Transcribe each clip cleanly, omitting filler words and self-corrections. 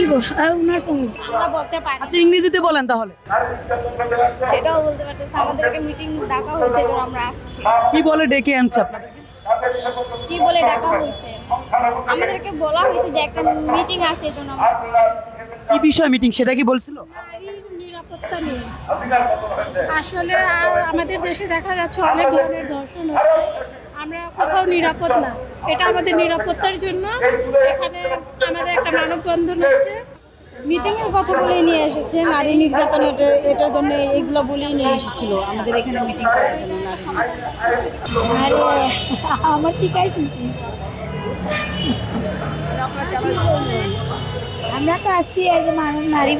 দিব ওনার সঙ্গে আমরা বলতে পারি আচ্ছা ইংরেজিতে বলেন তাহলে। সেটাও বলতে পারতেছি আমাদেরকে মিটিং ডাকা হয়েছে এজন্য আমরা আসছি কি বলে ডেকে আনছে আপনাদেরকে? কি বলে ডাকা হয়েছে আমাদেরকে বলা হয়েছে যে একটা মিটিং আছে এজন্য আমরা আসছি। কি বিষয় মিটিং সেটা কি বলছিল? নারীর নিরাপত্তা নিয়ে আসলে আমাদের দেশে দেখা যাচ্ছে অনেক ধরনের ধর্ষণ হচ্ছে, আমরা কোথাও নিরাপদ না। এটা আমাদের নিরাপত্তার জন্য এখানে আমাদের একটা মানববন্ধন হচ্ছে। মিটিং এর কথা বলেই নিয়ে এসেছে, নারী নির্যাতন এটার জন্য এগুলো বলেই নিয়ে এসেছিল আমাদের এখানে মিটিং করার জন্য। আরে আমার টিকাই শুনতে আমরা তো আসছি এই যে নারী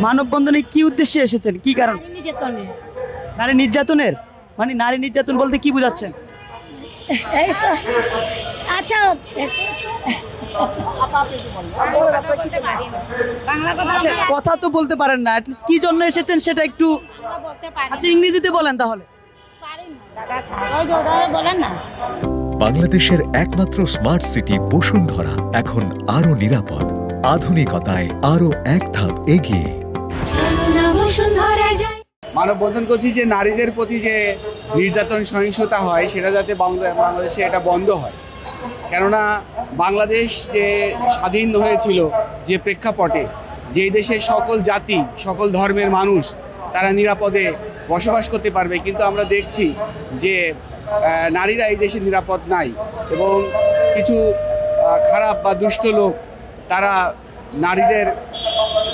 মানববন্ধনে কি উদ্দেশ্যে এসেছেন, কি কারণ? নির্যাতনে নারী নির্যাতনের মানে নারী নির্যাতন বলতে কি বোঝাচ্ছেন? আচ্ছা কথা বলতে পারি না। বাংলা কথা আচ্ছা, কথা তো বলতে পারেন না, অ্যাটলিস্ট কি জন্য এসেছেন সেটা একটু। আমরা বলতে পারি আচ্ছা ইংরেজিতে বলেন তাহলে। পারি না দাদা বলেন না বাংলাদেশের একমাত্র স্মার্ট সিটি বসুন্ধরা এখন আরো নিরাপদ, আধুনিকতায় আরো এক ধাপ এগিয়ে। মানববন্ধন করছি যে নারীদের প্রতি যে নির্যাতন সহিংসতা হয় সেটা যাতে বাংলাদেশে এটা বন্ধ হয়। কেননা বাংলাদেশ যে স্বাধীন হয়েছিল যে প্রেক্ষাপটে, যেই দেশে সকল জাতি সকল ধর্মের মানুষ তারা নিরাপদে বসবাস করতে পারবে, কিন্তু আমরা দেখছি যে নারীরা এই দেশে নিরাপদ নাই এবং কিছু খারাপ বা দুষ্ট লোক তারা নারীদের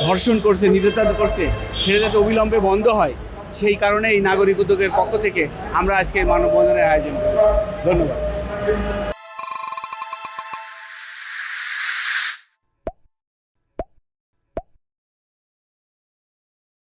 ধর্ষণ করছে, নির্যাতন করছে, সেটা যাতে অবিলম্বে বন্ধ হয় সেই কারণে এই নাগরিক উদ্যোগের পক্ষ থেকে আমরা আজকে মানববন্ধনের আয়োজন করেছি। ধন্যবাদ।